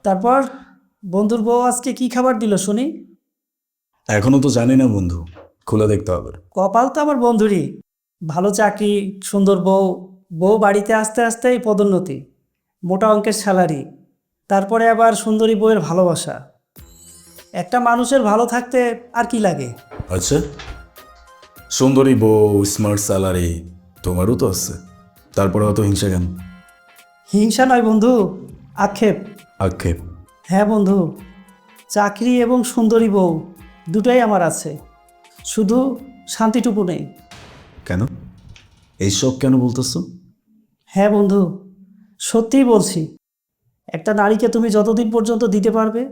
তারপর বন্ধুর বউ আজকে কি খাবার দিল শুনি? এখনো তো জানি না বন্ধু, খুলে দেখতে হবে। কপাল তো আমার বন্ধুরই, ভালো চাকরি, সুন্দর বউ, বউ বাড়িতে আসতে আসতেই পদোন্নতি, মোটা অঙ্কের স্যালারি, তারপরে আবার সুন্দরী বউয়ের ভালোবাসা। একটা মানুষের ভালো থাকতে আর কি লাগে? আচ্ছা, সুন্দরী বউ, স্মার্ট স্যালারি, তোমারও তো আছে, তারপরে অত হিংসা কেন? হিংসা নয় বন্ধু, আক্ষেপ। আক্ষেপ? হ্যাঁ বন্ধু, চাকরি এবং সুন্দরী বউ দুটোই আমার আছে, শুধু শান্তিটুকু নেই। কেন? এইসব কেন বলতেছো? হ্যাঁ বন্ধু, সত্যিই বলছি। একটা নারীকে তুমি যতদিন পর্যন্ত দিতে পারবে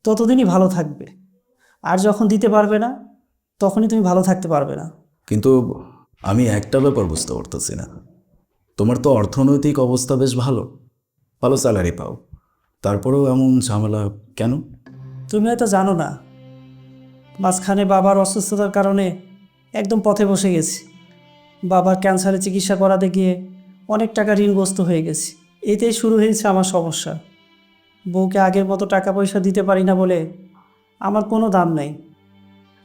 ততদিনই ভালো থাকবে, আর যখন দিতে পারবে না তখনই তুমি ভালো থাকতে পারবে না। কিন্তু আমি একটা ব্যাপার বুঝতে পারতেছি না। তোমার তো অর্থনৈতিক অবস্থা বেশ ভালো, ভালো স্যালারি পাও, তারপরেও এমন ঝামেলা কেন? তুমি হয়তো জানো না, মাঝখানে বাবার অসুস্থতার কারণে একদম পথে বসে গেছি। বাবার ক্যান্সারে চিকিৎসা করাতে গিয়ে অনেক টাকা ঋণগ্রস্ত হয়ে গেছি। এতেই শুরু হয়েছে আমার সমস্যা। বউকে আগের মতো টাকা পয়সা দিতে পারি না বলে আমার কোনো দাম নেই,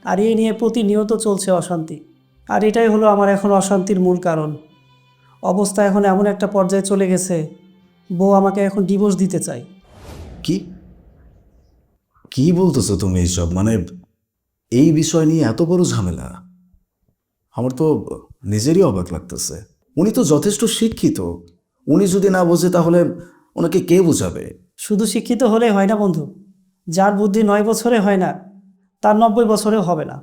আর এই নিয়ে প্রতিনিয়ত চলছে অশান্তি। আর এটাই হলো আমার এখন অশান্তির মূল কারণ। অবস্থা এখন এমন একটা পর্যায়ে চলে গেছে, বউ আমাকে এখন ডিভোর্স দিতে চায়। কি কি বলতেছো তুমি এইসব? মানে এই বিষয় নিয়ে এত বড় ঝামেলা? আমার তো নিজেরই অবাক লাগতেছে। উনি তো যথেষ্ট শিক্ষিত, উনি যদি না বোঝে তাহলে ওনাকে কে বোঝাবে? শুধু শিক্ষিত হলে হয় না বন্ধু, যার বুদ্ধি 9 বছরে হয় না তার 90 বছরেও হবে না।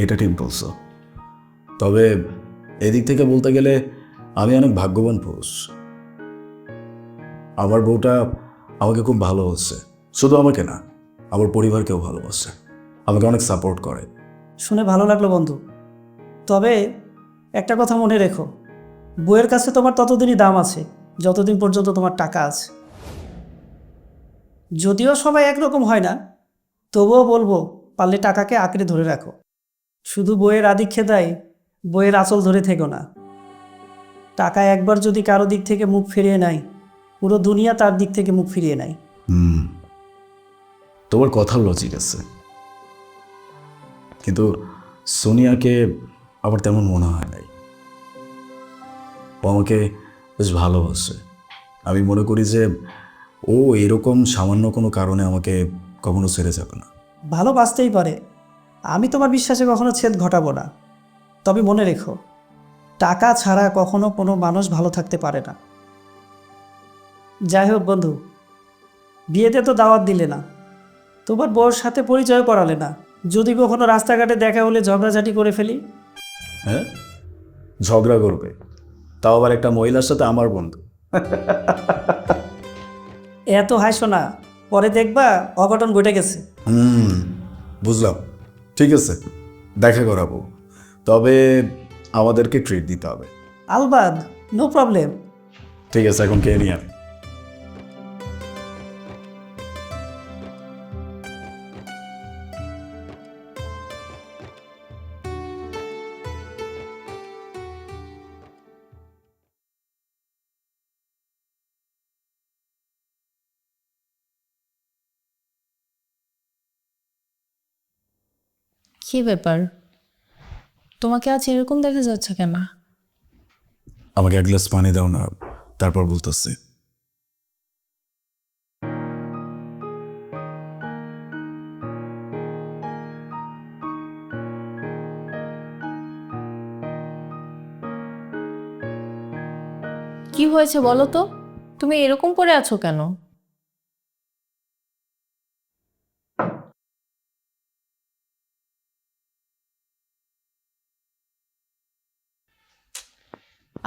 এটা ঠিক বলছো, তবে এদিক থেকে বলতে গেলে আমি অনেক ভাগ্যবান পুরুষ। আমার বউটা আমাকে খুব ভালোবাসে, শুধু আমাকে না, আমার পরিবারকেও ভালোবাসে, আমাকে অনেক সাপোর্ট করে। শুনে ভালো লাগলো বন্ধু, তবে একটা কথা মনে রেখো, বইয়ের কাছে তোমার ততদিনই দাম আছে যতদিন পর্যন্ত তোমার টাকা আছে। যদিও সবাই একরকম হয় না, তবুও বলবো পারলে টাকাকে আঁকড়ে ধরে রাখো। শুধু বইয়ের আদিক্ষেতায় বইয়ের আঁচল ধরে থেকো না। টাকা একবার যদি কারো দিক থেকে মুখ ফিরিয়ে নেয়, পুরো দুনিয়া তার দিক থেকে মুখ ফিরিয়ে নেয়। তোমার কথার লজিক আছে, কিন্তু সোনিয়াকে আমার তেমন মনে হয় নাই। ও আমাকে বেশ ভালোবাসে। আমি মনে করি যে ও এরকম সামান্য কোনো কারণে আমাকে কখনো ছেড়ে যাবে না। ভালোবাসতেই পারে, আমি তোমার বিশ্বাসে কখনো ছেদ ঘটাবো না। তবে মনে রেখো, টাকা ছাড়া কখনো কোনো মানুষ ভালো থাকতে পারে না। যাই হোক বন্ধু, বিয়েতে তো দাওয়াত দিলে না, তোমার বউর সাথে পরিচয় করালে না। যদি কখনো রাস্তাঘাটে দেখা হলে ঝগড়াঝাটি করে ফেলি? হ্যাঁ, ঝগড়া করবে, তাও আবার একটা মহিলার সাথে, আমার বন্ধু। এত হাসো না, পরে দেখবা অঘটন ঘটে গেছে। বুঝলাম, ঠিক আছে, দেখা করাবো, তবে আমাদেরকে ট্রিট দিতে হবে। আলবাদ, নো প্রবলেম। ঠিক আছে, এখন কে নিয়ে আয়। কি ব্যাপার, তোমাকে আজ এরকম দেখা যাচ্ছে কেন? আমাকে এক গ্লাস পানি দাও না, তারপর বলতেছি। কি হয়েছে বলো তো, তুমি এরকম করে আছো কেন?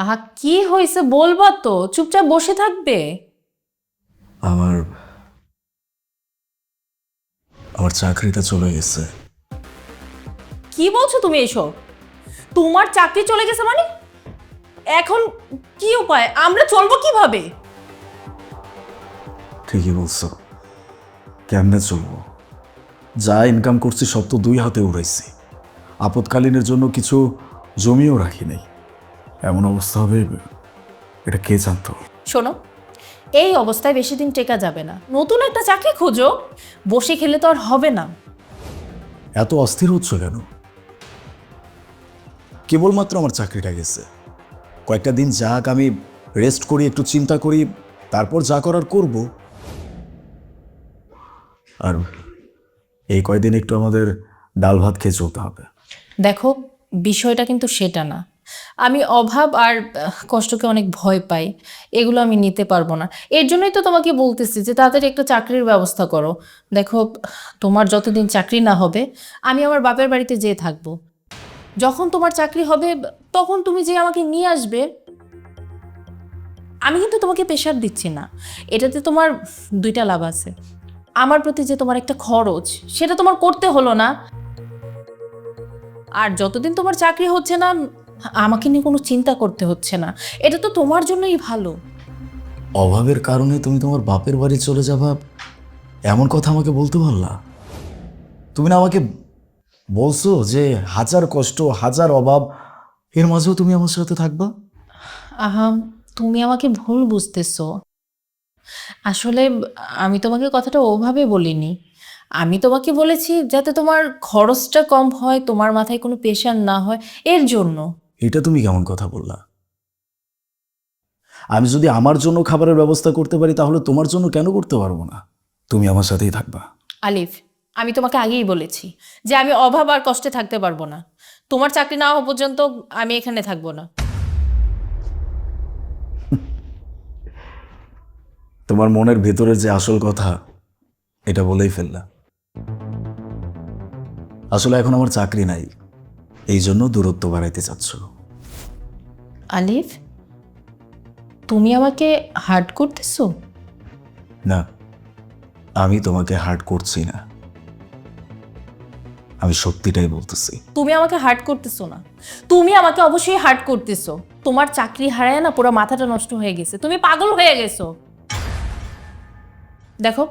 আহা, কি হয়েছে বলবা তো, চুপচাপ বসে থাকবে? আমার আমার চাকরিটা চলে গেছে। কি বলছো তুমি এসব? তোমার চাকরি চলে গেছে মানে? এখন কি উপায়, আমরা চলবো কিভাবে? ঠিকই বলছো, কেমনে চলবো? যা ইনকাম করছি সব তো দুই হাতে উড়াইছি, আপদকালীনের জন্য কিছু জমিও রাখি নাই। এমন অবস্থা হবে এটা কে জানতো? শোনো, এই অবস্থায় বেশি দিন টেকা যাবে না, নতুন একটা চাকরি খোঁজো। বসে খেলে তো আর হবে না। এত অস্থির হচ্ছ কেন? কেবলমাত্র আমার চাকরিটা গেছে, কয়েকটা দিন যাক, আমি রেস্ট করি, একটু চিন্তা করি, তারপর যা করার করব। আর এই কয়দিন একটু আমাদের ডাল ভাত খেয়ে চলতে হবে। দেখো, বিষয়টা কিন্তু সেটা না। আমি অভাব আর কষ্টকে অনেক ভয় পাই, এগুলো আমি নিতে পারবো না। এর জন্যই তো তোমাকে বলতেছি যে তাড়াতাড়ি একটা চাকরির ব্যবস্থা করো। দেখো, তোমার যতদিন চাকরি না হবে আমি আমার বাপের বাড়িতে যেয়ে থাকবো। যখন তোমার চাকরি হবে তখন তুমি যে আমাকে নিয়ে আসবে। আমি কিন্তু তোমাকে প্রেশার দিচ্ছি না, এটাতে তোমার দুইটা লাভ আছে। আমার প্রতি যে তোমার একটা খরচ, সেটা তোমার করতে হলো না। আর যতদিন তোমার চাকরি হচ্ছে না, আমাকে নিয়ে কোনো চিন্তা করতে হচ্ছে না। এটা তো তোমার জন্যই ভালো। অভাবের কারণে তুমি তোমার বাপের বাড়ি চলে যাবা, এমন কথা আমাকে বলতে পারলা? তুমি না আমাকে বলছো যে হাজার কষ্ট, হাজার অভাব, এর মাঝেও তুমি আমার সাথে থাকবা? আহা, তুমি আমাকে ভুল বুঝতেছো। আসলে আমি তোমাকে কথাটা ওভাবে বলিনি। আমি তোমাকে বলেছি যাতে তোমার খরচটা কম হয়, তোমার মাথায় কোনো প্রেশার না হয়, এর জন্য। এটা তুমি কেমন কথা বললা? আমি যদি আমার জন্য খাবারের ব্যবস্থা করতে পারি, তাহলে তোমার জন্য কেন করতে পারবো না? তুমি আমার সাথেই থাকবা। আলিফ, আমি তোমাকে আগেই বলেছি যে আমি অভাব আর কষ্টে থাকতে পারবো না। তোমার চাকরি না হওয়া পর্যন্ত আমি এখানে থাকবো না। তোমার মনের ভেতরের যে আসল কথা, এটা বলেই ফেললা। আসলে এখন আমার চাকরি নাই, এই জন্য দূরত্ব বাড়াইতে চাচ্ছ। আলিফ, তুমি আমাকে হার্ট করতেছো? না, আমি তোমাকে হার্ট করছি না, আমি সত্যিটাই বলতেছি। তুমি আমাকে হার্ট করতেছো না, তুমি আমাকে অবশ্যই হার্ট করতেছো। তোমার চাকরি হারায় না পুরো মাথাটা নষ্ট হয়ে গেছে, তুমি পাগল হয়ে গেছো। দেখো,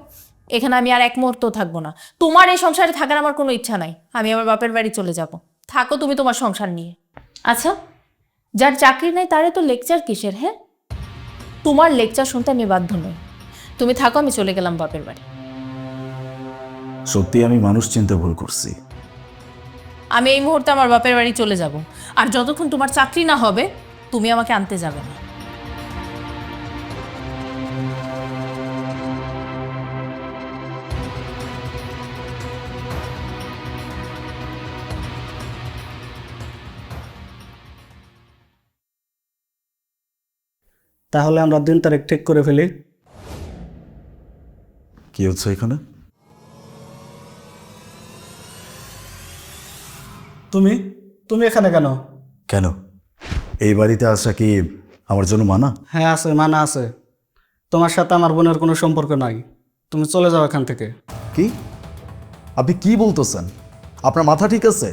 এখানে আমি আর এক মুহূর্ত থাকবো না। তোমার এই সংসারে থাকার আমার কোনো ইচ্ছা নাই। আমি আমার বাপের বাড়ি চলে যাব। থাকো তুমি তোমার সংসার নিয়ে। আচ্ছা, যার চাকরি নাই তারে তো লেকচার কিসের? হ্যাঁ, তোমার লেকচার শুনতে আমি বাধ্য নই। তুমি থাকো, আমি চলে গেলাম বাপের বাড়ি। সত্যি আমি মানুষ চিনতে ভুল করছি। আমি এই মুহূর্তে আমার বাপের বাড়ি চলে যাব। আর যতক্ষণ তোমার চাকরি না হবে তুমি আমাকে আনতে যাবে না। তাহলে আমরা দিন তারিখ ঠিক করে ফেলি। কি হচ্ছে এখানে? তুমি তুমি এখানে কেন? কেন? এই বাড়িতে আসা কি আমার জন্য মানা? হ্যাঁ আছে, মানা আছে। তোমার সাথে আমার বোনের কোনো সম্পর্ক নাই, তুমি চলে যাও এখান থেকে। কি? আপনি কি বলতেছেন? আপনার মাথা ঠিক আছে?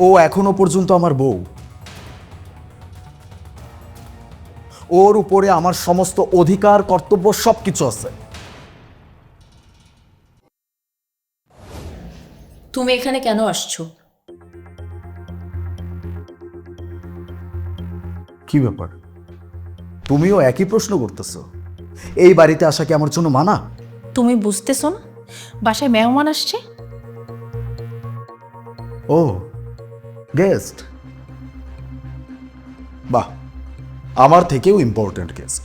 ও এখনো পর্যন্ত আমার বউ, ওর উপরে আমার সমস্ত অধিকার, কর্তব্য সবকিছু আছে। তুমি এখানে কেন আসছো? কি ব্যাপার? তুমিও একই প্রশ্ন করতেছো? এই বাড়িতে আসা কি আমার জন্য মানা? তুমি বুঝতেছো না বাসায় মেহমান আসছে? ও, গেস্ট? বাহ, আমার থেকেও ইম্পর্টেন্ট গেস্ট।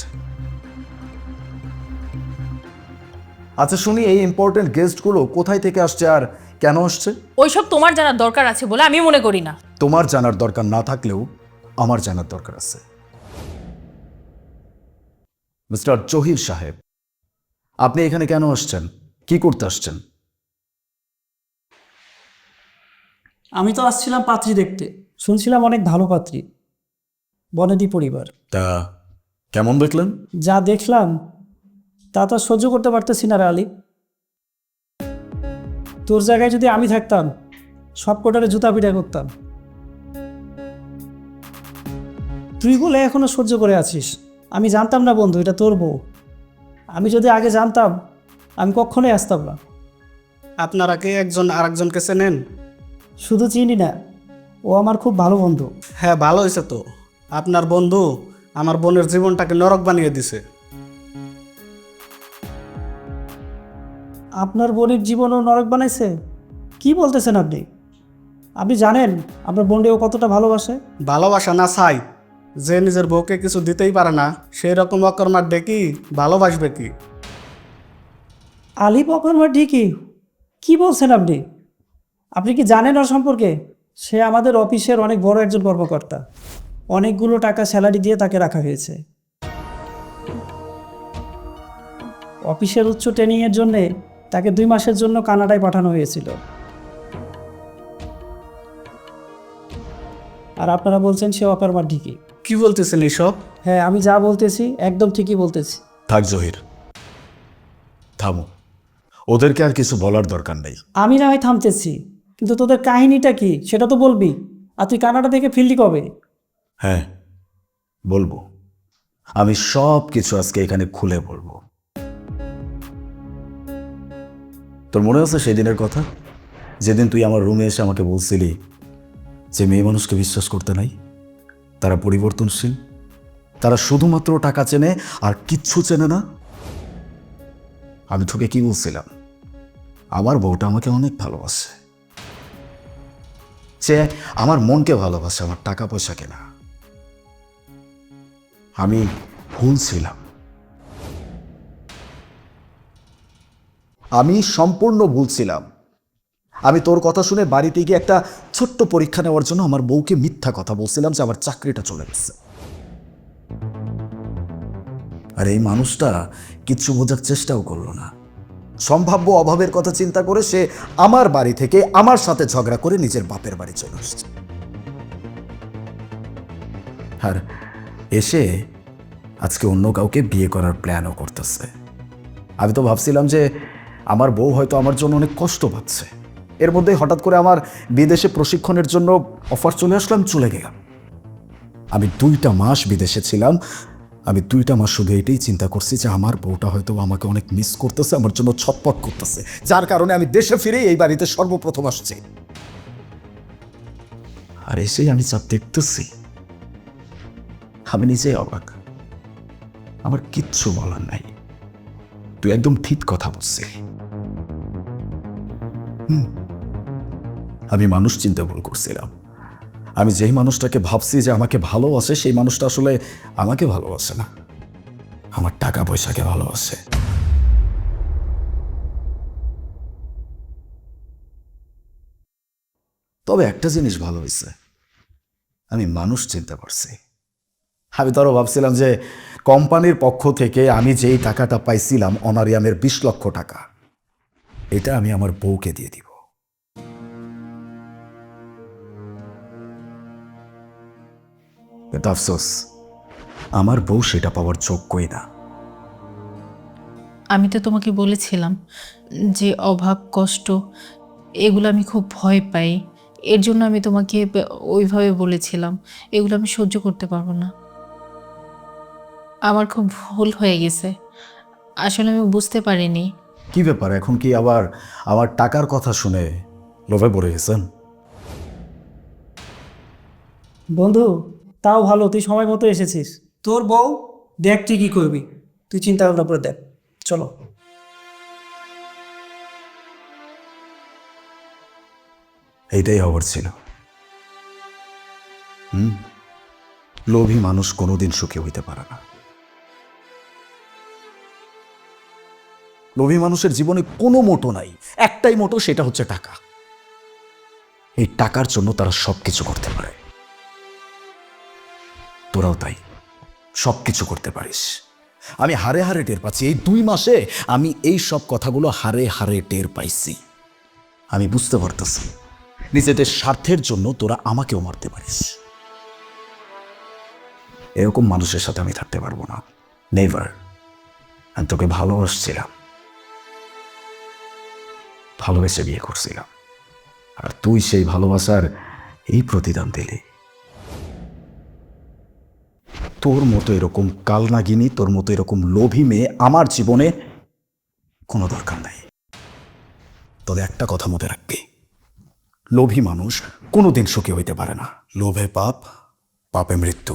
আচ্ছা শুনি, এই ইম্পর্টেন্ট গেস্টগুলো কোথায় থেকে আসছে আর কেন আসছে? ওইসব তোমার জানার দরকার আছে বলে আমি মনে করি না। তোমার জানার দরকার না থাকলেও আমার জানার দরকার আছে। মিস্টার জহির সাহেব, আপনি এখানে কেন আসছেন? কি করতে আসছেন? আমি তো আসছিলাম পাত্রী দেখতে, শুনছিলাম অনেক ভালো পাত্রী, বনেদি পরিবার। তা কেমন দেখলেন? যা দেখলাম তা তো আর সহ্য করতে পারতেছি না রে আলী। তোর জায়গায় যদি আমি থাকতাম সব কোটারে জুতা পিটা করতাম। তুই বলে এখনো সহ্য করে আছিস। আমি জানতাম না বন্ধু এটা তোর বউ। আমি যদি আগে জানতাম আমি কখনোই আসতাম না। আপনারা কি একজন আরেকজনকে চেনেন? শুধু চিনি না, ও আমার খুব ভালো বন্ধু। হ্যাঁ, ভালো হয়েছে তো। আপনার বন্ধু আমার বোনের জীবনটাকে নরক বানিয়ে দিছে। আপনার বোনের জীবনও নরক বানাইছে? কি বলতেছেন আপনি? আপনি জানেন আপনার বোনকে ও কতটা ভালোবাসে? ভালোবাসা না চাই, যে নিজের বউকে কিছু দিতেই পারে না সেই রকম অকর্মার ডেকি ভালোবাসবে কি? আলিফ অকর্মা ঠিকই। কি বলছেন আপনি? আপনি কি জানেন ওর সম্পর্কে? সে আমাদের অফিসের অনেক বড় একজন কর্মকর্তা। অনেকগুলো টাকা স্যালারি দিয়ে তাকে রাখা হয়েছে। অফিসের উচ্চ ট্রেনিংয়ের জন্যে তাকে 2 মাসের জন্য কানাডায় পাঠানো হয়েছিল। আর আপনারা বলছেন সে অকর্মা ঠিকই। কি বলতেছেন এইসব? হ্যাঁ, আমি যা বলতেছি একদম ঠিকই বলতেছি। থাক জহির, থামো। ওদেরকে আর কিছু বলার দরকার নেই। আমি না হয় থামতেছি, কিন্তু তোদের কাহিনীটা কি সেটা তো বলবি। আর তুই কানাডা থেকে ফিরলি কবে? হ্যাঁ, বলবো। আমি সব কিছু আজকে এখানে খুলে বলবো। তোর মনে আছে সেদিনের কথা, যেদিন তুই আমার রুমে এসে আমাকে বলছিলি যে মেয়ে মানুষকে বিশ্বাস করতে নাই, তারা পরিবর্তনশীল, তারা শুধুমাত্র টাকা চেনে আর কিচ্ছু চেনে না? আমি তোকে কি বলছিলাম? আমার বউটা আমাকে অনেক ভালোবাসে, সে আমার মনকে ভালোবাসে, আমার টাকা পয়সাকে না। আমি ভুল ছিলাম, আমি সম্পূর্ণ ভুল ছিলাম। আমি তোর কথা শুনে বাড়িতে গিয়ে একটা ছোট্ট পরীক্ষা নেওয়ার জন্য আমার বউকে মিথ্যা কথা বলছিলাম যে আমার চাকরিটা চলে গেছে। আর এই মানুষটা কিচ্ছু বোঝার চেষ্টাও করলো না। সম্ভাব্য অভাবের কথা চিন্তা করে সে আমার বাড়ি থেকে আমার সাথে ঝগড়া করে নিজের বাপের বাড়ি চলে আসছে। আর এসে আজকে অন্য কাউকে বিয়ে করার প্ল্যানও করতেছে। আমি তো ভাবছিলাম যে আমার বউ হয়তো আমার জন্য অনেক কষ্ট পাচ্ছে। এর মধ্যে হঠাৎ করে আমার বিদেশে প্রশিক্ষণের জন্য অফার চলে আসলাম, চলে গেলাম। আমি 2টা মাস বিদেশে ছিলাম। আমি 2টা মাস শুধু এটাই চিন্তা করছি যে আমার বউটা হয়তো আমাকে অনেক মিস করতেছে, আমার জন্য ছটপট করতেছে, যার কারণে আমি দেশে ফিরেই এই বাড়িতে সর্বপ্রথম আসছি। আর এসেই আমি যা দেখতেছি, আমি নিজেই অবাক। আমার কিচ্ছু বলার নাই। তুই একদম ঠিক কথা বলছিস। আমি মানুষ চিন্তা ভুল করছিলাম। আমি যেই মানুষটাকে ভাবছি যে আমাকে ভালোবাসে, সেই মানুষটা আসলে আমাকে ভালোবাসে না, আমার টাকা পয়সাকে ভালোবাসে। তবে একটা জিনিস ভালো হয়েছে, আমি মানুষ চিনতে পারছি। আমি তো আরো ভাবছিলাম যে কোম্পানির পক্ষ থেকে আমি যেই টাকাটা পাইছিলাম অনারিয়ামের 20 লক্ষ টাকা, এটা আমি আমার বউকে দিয়ে দিব। কিন্তু আফসোস, আমার বউ সেটা পাওয়ার যোগ্যই না। আমি তো তোমাকে বলেছিলাম যে অভাব কষ্ট এগুলো আমি খুব ভয় পাই, এর জন্য আমি তোমাকে ওইভাবে বলেছিলাম এগুলো আমি সহ্য করতে পারবো না। আমার খুব ভুল হয়ে গেছে, আসলে আমি বুঝতে পারিনি। কি ব্যাপার, এখন কি আবার আমার টাকার কথা শুনে লোভে পড়ে গেছেন? বন্ধু, তাও ভালো তুই সময় মতো এসেছিস। তোর বউ দেখ তুই কী করবি, তুই চিন্তা ভাবনা করে দেখ। চলো। এইটাই হবার ছিল। লোভী মানুষ কোনোদিন সুখী হইতে পারে না। লোভী মানুষের জীবনে কোনো মোটো নাই, একটাই মোটো, সেটা হচ্ছে টাকা। এই টাকার জন্য তারা সবকিছু করতে পারে। তোরাও তাই, সবকিছু করতে পারিস। আমি হারে হারে টের পাচ্ছি, এই 2 মাসে আমি এই সব কথাগুলো হারে হারে টের পাইছি। আমি বুঝতে পারতেছি নিজেদের স্বার্থের জন্য তোরা আমাকেও মারতে পারিস। এরকম মানুষের সাথে আমি থাকতে পারবো না, নেভার। আমি তোকে ভালোবাসছিলাম, ভালোবেসে বিয়ে করছিলাম, আর তুই সেই ভালোবাসার এই প্রতিদান দিলি। তোর মতো এরকম কালনাগিনী, তোর মতো এরকম লোভী মেয়ে আমার জীবনে কোনো দরকার নাই। তবে একটা কথা মনে রাখবি, লোভী মানুষ কোনোদিন সুখী হইতে পারে না। লোভে পাপ, পাপে মৃত্যু।